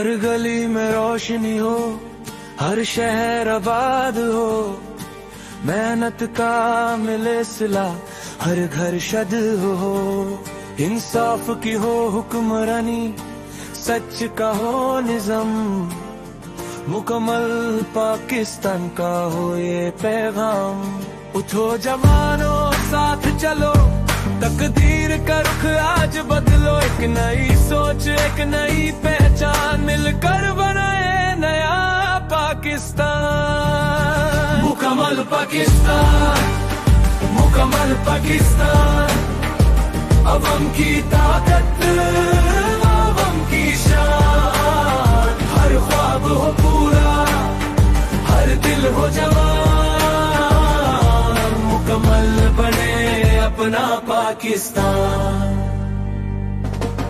हर गली में रोशनी हो, हर शहर आबाद हो, मेहनत का मिले सिला, हर घर शद हो। इंसाफ की हो हुक्मरानी, सच का हो निज़म, मुकम्मल पाकिस्तान का हो ये पैगाम। उठो जवानों साथ चलो, तकदीर का रुख आज बदलो। एक नई सोच, एक नई पहचान, मिलकर बनाए नया पाकिस्तान। मुकम्मल पाकिस्तान, मुकम्मल पाकिस्तान। अवाम की ताकत, अवाम की शान। हर ख्वाब हो पूरा, हर दिल हो जवान। मुकम्मल बने अपना पाकिस्तान।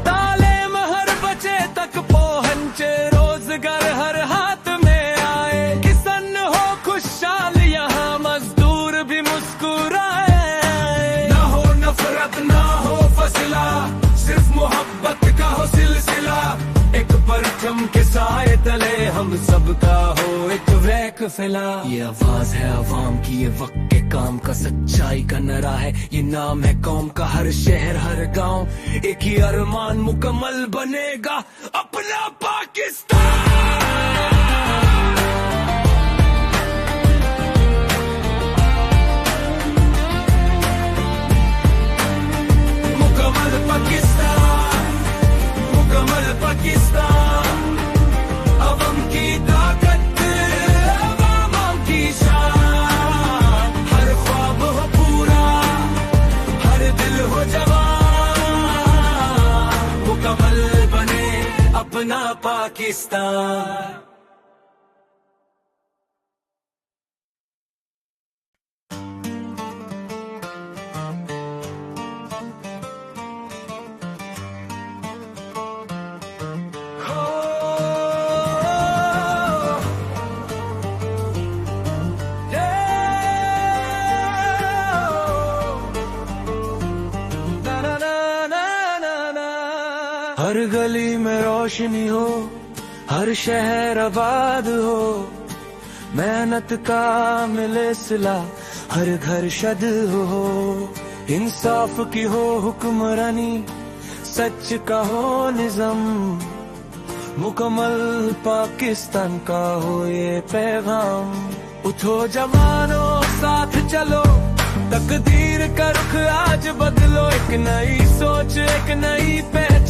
ताले महर बचे तक पहुंचे, रोजगार हर हाथ में आए। किसान हो खुशहाल, यहाँ मजदूर भी मुस्कुराए। ना हो नफरत, ना हो फसला, सिर्फ मोहब्बत का हो सिलसिला। एक परचम के साए तले हम सबका हो एक वैक फैला। ये आवाज है अवाम की, ये वक्त के काम का, सच्चाई का नारा है। ये नाम है कौम का, हर शहर हर गांव। एक ही अरमान, मुकम्मल बनेगा अपना पाकिस्तान। मुकम्मल पाकिस्तान, मुकम्मल पाकिस्तान। अवाम की ताकत, अवाम की शान। हर ख्वाब हो पूरा, हर दिल हो जवान। मुकम्मल बने अपना पाकिस्तान। हर गली में रोशनी हो, हर शहर आबाद हो, मेहनत का मिले सिला, हर घर शद हो। इंसाफ की हो हुक्मरानी, सच का हो निज़म, मुकम्मल पाकिस्तान का हो ये पैगाम। उठो जवानों साथ चलो, तकदीर का रुख आज बदलो। एक नई सोच, एक नई पहचान।